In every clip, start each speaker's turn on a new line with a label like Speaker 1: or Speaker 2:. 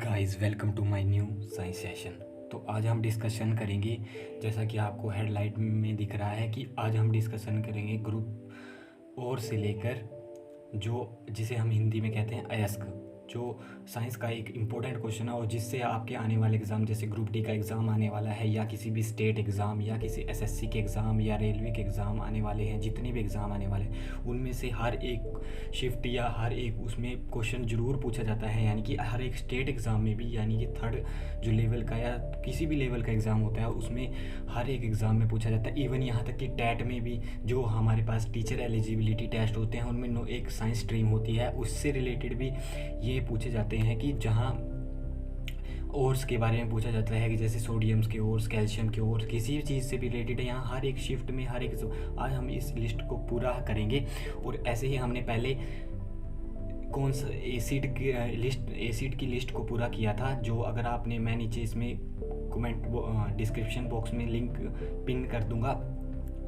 Speaker 1: Guys welcome to my new science session. तो आज हम डिस्कशन करेंगे, जैसा कि आपको हेडलाइट में दिख रहा है कि आज हम डिस्कशन करेंगे ग्रुप और से लेकर जो जिसे हम हिंदी में कहते हैं अयस्क, जो साइंस का एक इम्पोर्टेंट क्वेश्चन है और जिससे आपके आने वाले एग्ज़ाम जैसे ग्रुप डी का एग्ज़ाम आने वाला है या किसी भी स्टेट एग्ज़ाम या किसी एसएससी के एग्ज़ाम या रेलवे के एग्ज़ाम आने वाले हैं, जितने भी एग्ज़ाम आने वाले हैं उनमें से हर एक शिफ्ट या हर एक उसमें क्वेश्चन ज़रूर पूछा जाता है। यानी कि हर एक स्टेट एग्ज़ाम में भी, यानी कि थर्ड जो लेवल का या किसी भी लेवल का एग्ज़ाम होता है उसमें हर एक एग्ज़ाम में पूछा जाता है। इवन यहाँ तक कि टेट में भी जो हमारे पास टीचर एलिजिबिलिटी टेस्ट होते हैं उनमें एक साइंस स्ट्रीम होती है, उससे रिलेटेड भी ये पूछे जाते हैं कि जहाँ ओर्स के बारे में पूछा जाता है कि जैसे सोडियम्स के ओर्स, कैल्शियम के ओर्स, किसी भी चीज़ से भी रिलेटेड है। यहाँ हर एक शिफ्ट में हर एक आज हम इस लिस्ट को पूरा करेंगे। और ऐसे ही हमने पहले कौन सा एसिड की लिस्ट को पूरा किया था, जो अगर आपने, मैं नीचे इसमें कमेंट डिस्क्रिप्शन बॉक्स में लिंक पिन कर दूंगा,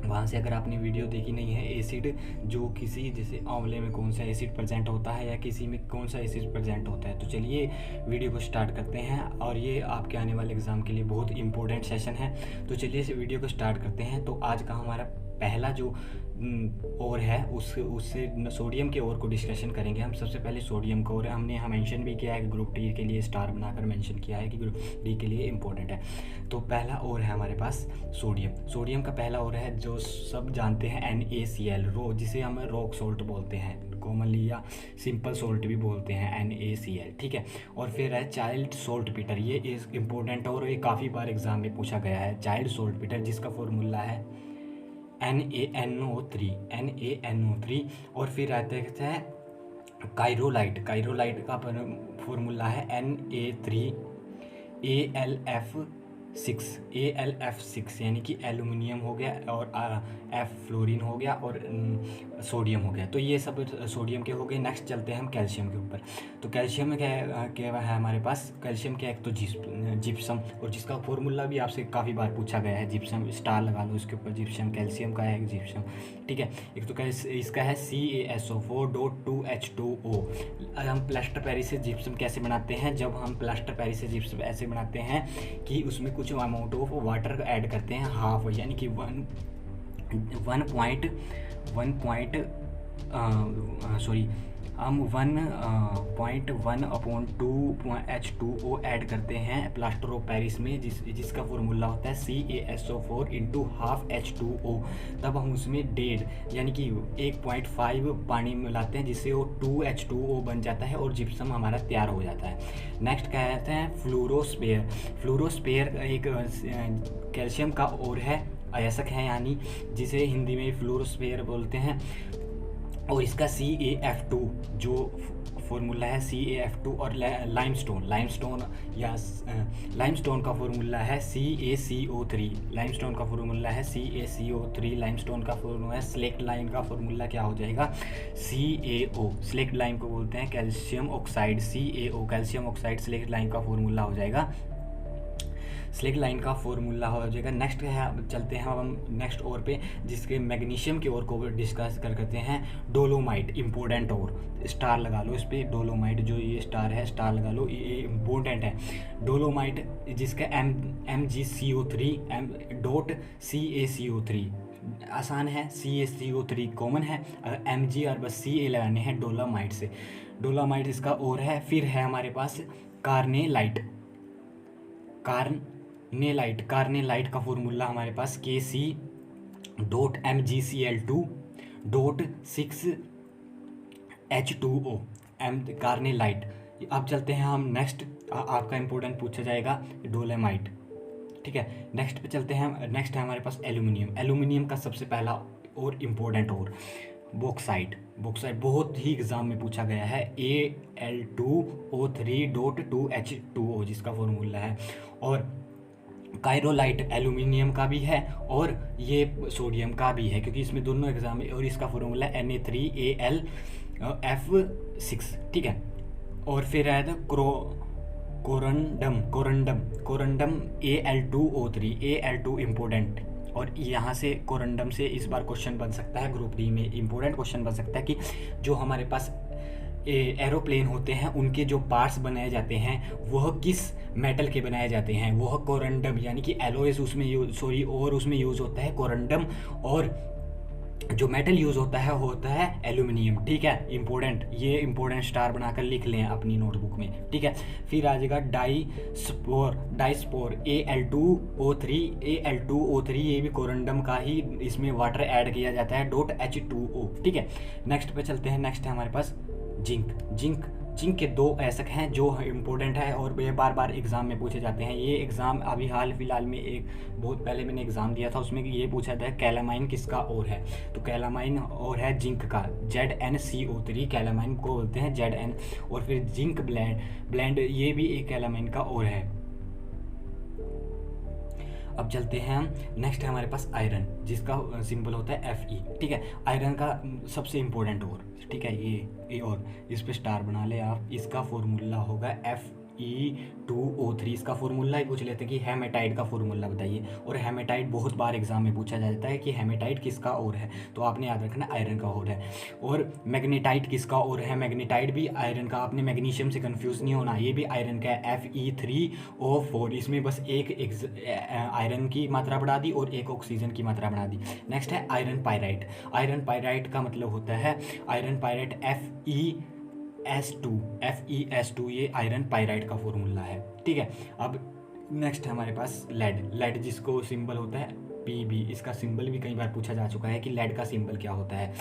Speaker 1: वहाँ से अगर आपने वीडियो देखी नहीं है, एसिड जो किसी जैसे आंवले में कौन सा एसिड प्रेजेंट होता है या किसी में कौन सा एसिड प्रेजेंट होता है। तो चलिए वीडियो को स्टार्ट करते हैं और ये आपके आने वाले एग्ज़ाम के लिए बहुत इंपॉर्टेंट सेशन है। तो चलिए इस वीडियो को स्टार्ट करते हैं। तो आज का हमारा पहला जो और है उससे सोडियम के और को डिस्कशन करेंगे हम। सबसे पहले सोडियम का और हमने मेंशन भी किया है कि ग्रुप डी के लिए स्टार बनाकर मेंशन किया है कि ग्रुप डी के लिए इम्पोर्टेंट है। तो पहला और है हमारे पास सोडियम का पहला और है जो सब जानते हैं NaCl, जिसे हम रॉक सोल्ट बोलते हैं कॉमनली, या सिंपल सोल्ट भी बोलते हैं NaCl, ठीक है। और फिर है चाइल्ड सोल्ट पीटर, ये इस इम्पोर्टेंट और ये काफ़ी बार एग्जाम में पूछा गया है। चाइल्ड सोल्ट पीटर जिसका फॉर्मूला है NaNO3। और फिर रहते हैं कायरोलाइट का फॉर्मूला है Na3AlF6 यानी कि एल्यूमिनियम हो गया और F फ्लोरीन हो गया और सोडियम हो गया। तो ये सब सोडियम के हो गए। नेक्स्ट चलते हैं हम कैल्शियम के ऊपर। तो कैल्शियम में क्या है हमारे पास, कैल्शियम क्या है, एक तो जिप्सम, और जिसका फॉर्मूला भी आपसे काफ़ी बार पूछा गया है। जिप्सम स्टार लगा लो इसके ऊपर, जिप्सम कैल्शियम का है जिप्सम, ठीक है। एक तो इसका है CaSO4.2H2O। हम प्लास्टर पेरिस से जिप्सम कैसे बनाते हैं, जब हम प्लास्टर पेरिस से जिप्सम ऐसे बनाते हैं कि उसमें कुछ अमाउंट ऑफ वाटर ऐड करते हैं, हाफ यानी कि 1.1/2H2O ऐड करते हैं प्लास्टर ऑफ पेरिस में, जिसका फॉर्मूला होता है CaSO4 × 1/2H2O। तब हम उसमें 1.5 यानी कि 1.5 पानी मिलाते हैं, जिससे वो 2H2O बन जाता है और जिप्सम हमारा तैयार हो जाता है। नेक्स्ट कहते हैं फ्लोरोस्पेयर एक कैल्शियम का और है, अयस्क है, यानी जिसे हिंदी में फ्लोरोस्पेयर बोलते हैं। और इसका CaF2 जो फॉर्मूला है CaF2। और लाइमस्टोन का फॉर्मूला है CaCO3। लाइमस्टोन का फॉर्मूला है CaCO3। लाइमस्टोन का फॉर्मूला है स्लेक्ट लाइम का फॉर्मूला क्या हो जाएगा, CaO। स्लेक्ट लाइम को बोलते हैं calcium oxide, CaO calcium oxide slaked lime का फॉर्मूला हो जाएगा, स्लेग लाइन का फॉर्मूला हो जाएगा। नेक्स्ट है, चलते हैं अब हम नेक्स्ट और पे, जिसके मैग्नीशियम की ओर को डिस्कस करते हैं। डोलोमाइट इम्पोर्टेंट और, स्टार लगा लो इस पर, डोलोमाइट जो ये स्टार है स्टार लगा लो, ये इम्पोर्टेंट है। डोलोमाइट जिसका MgCO3 आसान है, CaCO3 कॉमन है, अगर Mg और बस Ca लगाने हैं डोलोमाइट से। डोलोमाइट इसका और है। फिर है हमारे पास कार्नेलाइट का फॉर्मूला हमारे पास Kc.MgCl2.6H2O कार्नेलाइट। अब चलते हैं हम नेक्स्ट, आपका इंपॉर्टेंट पूछा जाएगा डोलेमाइट, ठीक है। नेक्स्ट पे चलते हैं, नेक्स्ट है हमारे पास एल्यूमिनियम का सबसे पहला और इम्पोर्टेंट और बॉक्साइट बहुत ही एग्जाम में पूछा गया है, Al2O3.2H2O जिसका फॉर्मूला है। और कायरोलाइट एल्यूमिनियम का भी है और ये सोडियम का भी है, क्योंकि इसमें दोनों एग्जाम में, और इसका फॉर्मूला Na3AlF6, ठीक है। और फिर है कोरंडम Al2O3 इम्पोर्टेंट, और यहाँ से कोरंडम से इस बार क्वेश्चन बन सकता है, ग्रुप डी में इम्पोर्टेंट क्वेश्चन बन सकता है कि जो हमारे पास एरोप्लेन होते हैं उनके जो पार्ट्स बनाए जाते हैं वह किस मेटल के बनाए जाते हैं, वह कोरंडम यानी कि एलोएस उसमें और उसमें यूज़ होता है कोरंडम, और जो मेटल यूज़ होता है एल्यूमिनियम। ठीक है, इंपॉर्टेंट, ये इंपॉर्टेंट स्टार बनाकर लिख लें अपनी नोटबुक में। ठीक है, फिर आ जाएगा डाइस्पोर Al2O3 ये भी कोरंडम का ही, इसमें वाटर ऐड किया जाता है .H2O। ठीक है, नेक्स्ट पे चलते हैं। नेक्स्ट है हमारे पास जिंक के दो ऐसक हैं जो इम्पोर्टेंट है और ये बार बार एग्ज़ाम में पूछे जाते हैं। ये एग्ज़ाम अभी हाल फिलहाल में एक बहुत पहले मैंने एग्ज़ाम दिया था, उसमें ये पूछा था कैलामाइन किसका और है, तो कैलामाइन और है जिंक का, ZnCO3 कैलामाइन को बोलते हैं Zn। और फिर जिंक ब्लेंड ये भी एक कैलामाइन का और है। अब चलते हैं हम, नेक्स्ट है हमारे पास आयरन जिसका सिंबल होता है Fe। ठीक है, आयरन का सबसे इम्पोर्टेंट और, ठीक है, ये और इस पे स्टार बना ले आप, इसका फॉर्मूला होगा Fe2O3। इसका फॉर्मूला ही पूछ लेते हैं कि हेमेटाइट का फॉर्मूला बताइए, और हेमेटाइट बहुत बार एग्जाम में पूछा जाता है कि हेमेटाइट किसका और है, तो आपने याद रखना आयरन का और है। और मैग्नेटाइट किसका और है, मैग्नेटाइट भी आयरन का, आपने मैग्नीशियम से कंफ्यूज नहीं होना, ये भी आयरन का है Fe3O4। इसमें बस एक आयरन की मात्रा बढ़ा दी और एक ऑक्सीजन की मात्रा बढ़ा दी। नेक्स्ट है आयरन पायराइट। आयरन पायराइट का मतलब होता है आयरन पायराइट FeS2, ये आयरन पायराइट का फॉर्मूला है। ठीक है, अब नेक्स्ट है हमारे पास लेड जिसको सिंबल होता है Pb। इसका सिंबल भी कई बार पूछा जा चुका है कि लेड का सिंबल क्या होता है,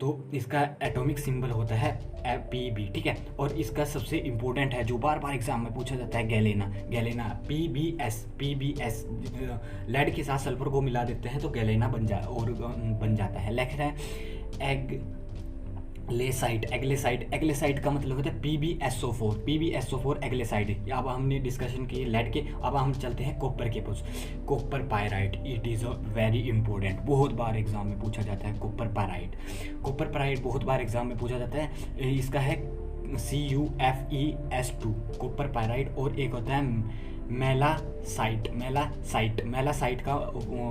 Speaker 1: तो इसका एटॉमिक सिंबल होता है Pb। ठीक है, और इसका सबसे इम्पोर्टेंट है जो बार बार एग्जाम में पूछा जाता है गैलेना PbS। लेड के साथ सल्फर को मिला देते हैं तो गैलेना बन जाता है। नेक्स्ट है एग्लेसाइट का मतलब होता है PbSO4 एग्लेसाइट। अब हमने डिस्कशन की लेड के, अब हम चलते हैं कॉपर के पास। Copper pyrite, it is a very important, बहुत बार एग्जाम में पूछा जाता है कॉपर पायराइट बहुत बार एग्जाम में पूछा जाता है। इसका है CuFeS2 कॉपर पायराइट। और एक होता है मेलासाइट का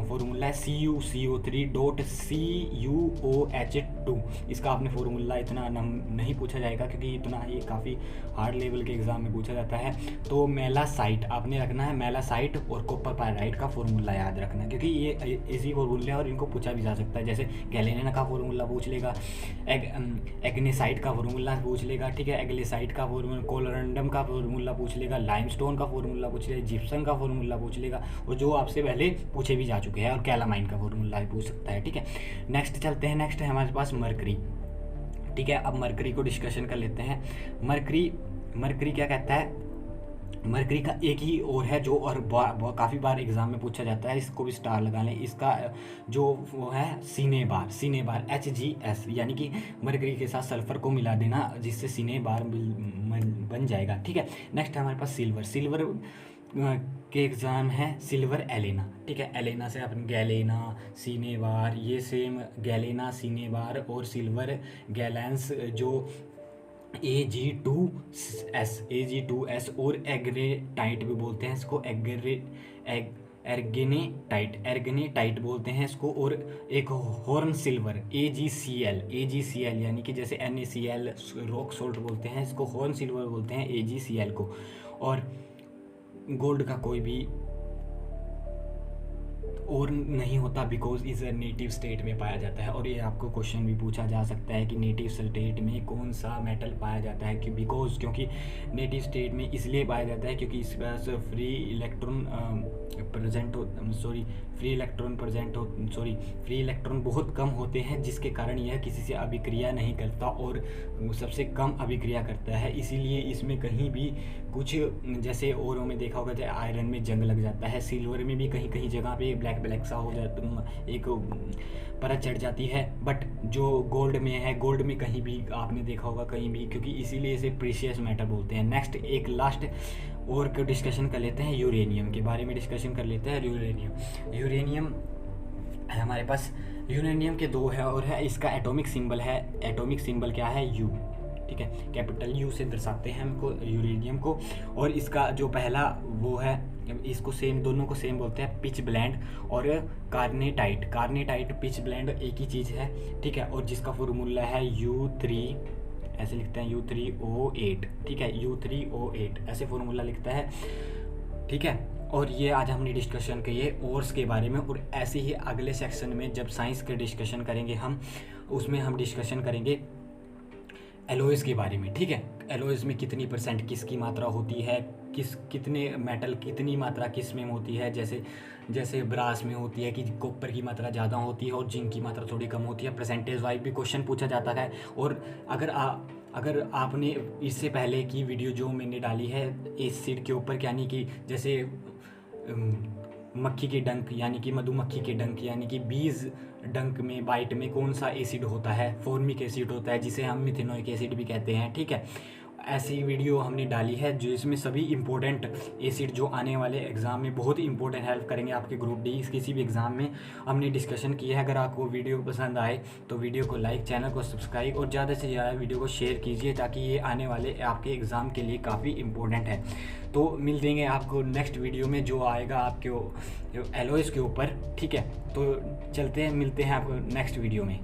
Speaker 1: फॉर्मूला है CuCO3.CuOH2। इसका आपने फॉर्मूला इतना नहीं पूछा जाएगा क्योंकि इतना ये काफ़ी हार्ड लेवल के एग्जाम में पूछा जाता है। तो मेलासाइट आपने रखना है, मेलासाइट और कॉपर पायराइट का फॉर्मूला याद रखना क्योंकि ये इजी फॉर्मूले और इनको पूछा भी जा सकता है। जैसे गैलेना का फॉर्मूला पूछ लेगा, एग्नेसाइट का फॉर्मूला पूछ लेगा, ठीक है, एग्लेसाइट का फॉर्मूला, कोलोरंडम का फॉर्मूला पूछ लेगा, लाइमस्टोन का फॉर्मूला पूछ लेगा, जिप्सम का फॉर्मूला पूछ लेगा, और जो आपसे पहले पूछे भी जा चुके हैं, और कैलामाइन का फॉर्मूला भी पूछ सकता है। ठीक है, नेक्स्ट चलते हैं। नेक्स्ट है हमारे पास मरकरी। ठीक है, अब मरकरी को डिस्कशन कर लेते हैं। मरकरी क्या कहता है, मरकरी का एक ही और है जो और काफ़ी बार एग्जाम में पूछा जाता है, इसको भी स्टार लगा लें। इसका जो वो है सीने बार HgS, यानी कि मरकरी के साथ सल्फर को मिला देना जिससे सीने बार बन जाएगा। ठीक है, नेक्स्ट है हमारे पास सिल्वर के एग्ज़ाम है सिल्वर एलेना। ठीक है, एलेना से अपन गैलेना, सीनेबार, ये सेम गैलेना, सीनेबार और सिल्वर गैलेंस जो Ag2S और एग्रेटाइट भी बोलते हैं इसको, एर्गेनेटाइट बोलते हैं इसको। और एक हॉर्न सिल्वर AgCl यानी कि जैसे NaCl रॉक सोल्ट बोलते हैं इसको, हॉर्न सिल्वर बोलते हैं AgCl को। और गोल्ड का कोई भी और नहीं होता बिकॉज इस नेटिव स्टेट में पाया जाता है। और ये आपको क्वेश्चन भी पूछा जा सकता है कि नेटिव स्टेट में कौन सा मेटल पाया जाता है, क्योंकि नेटिव स्टेट में इसलिए पाया जाता है क्योंकि इस पास फ्री इलेक्ट्रॉन बहुत कम होते हैं, जिसके कारण यह किसी से अभिक्रिया नहीं करता और सबसे कम अभिक्रिया करता है। इसीलिए इसमें कहीं भी कुछ, जैसे औरों में देखा होगा, जैसे आयरन में जंग लग जाता है, सिल्वर में भी कहीं जगह पे ब्लैक सा हो जाता, एक परत चढ़ जाती है। बट जो गोल्ड में है, गोल्ड में कहीं भी आपने देखा होगा कहीं भी, क्योंकि इसीलिए इसे प्रीशियस मेटल बोलते हैं। नेक्स्ट एक लास्ट और को डिस्कशन कर लेते हैं, यूरेनियम के बारे में डिस्कशन कर लेते हैं। यूरेनियम है हमारे पास, यूरेनियम के दो है और है, इसका एटॉमिक सिंबल क्या है, U। ठीक है, कैपिटल U से दर्शाते हैं हमको यूरेनियम को। और इसका जो पहला वो है, इसको दोनों को सेम बोलते हैं, पिच ब्लेंड और कार्नेटाइट पिच ब्लेंड एक ही चीज़ है। ठीक है, और जिसका फॉर्मूला है U3 ऐसे लिखते हैं U3O8, ठीक है, U3O8 ऐसे फॉर्मूला लिखता है, ठीक है। और ये आज हमने डिस्कशन की है ओर्स के बारे में, और ऐसे ही अगले सेक्शन में जब साइंस के डिस्कशन करेंगे हम, उसमें हम डिस्कशन करेंगे एलॉयज़ के बारे में, ठीक है। एलॉयज़ में कितनी % किसकी मात्रा होती है, कितने मेटल कितनी मात्रा किस में होती है, जैसे ब्रास में होती है कि कॉपर की मात्रा ज़्यादा होती है और जिंक की मात्रा थोड़ी कम होती है। परसेंटेज वाइज भी क्वेश्चन पूछा जाता है। और अगर आपने इससे पहले की वीडियो जो मैंने डाली है एसिड के ऊपर, यानी कि जैसे मक्खी के डंक यानी कि मधुमक्खी के डंक यानी कि बीज डंक में बाइट में कौन सा एसिड होता है, फॉर्मिक एसिड होता है, जिसे हम मिथेनोइक एसिड भी कहते हैं, ठीक है। ऐसी वीडियो हमने डाली है जो इसमें सभी इंपॉर्टेंट एसिड जो आने वाले एग्ज़ाम में बहुत इंपॉर्टेंट हेल्प करेंगे आपके ग्रुप डी किसी भी एग्ज़ाम में, हमने डिस्कशन किया है। अगर आपको वीडियो पसंद आए तो वीडियो को लाइक, चैनल को सब्सक्राइब और ज़्यादा से ज़्यादा वीडियो को शेयर कीजिए, ताकि ये आने वाले आपके एग्ज़ाम के लिए काफ़ी इंपॉर्टेंट है। तो मिल देंगे आपको नेक्स्ट वीडियो में जो आएगा आपके एलॉयज़ के ऊपर, ठीक है। तो चलते हैं, मिलते हैं आपको नेक्स्ट वीडियो में।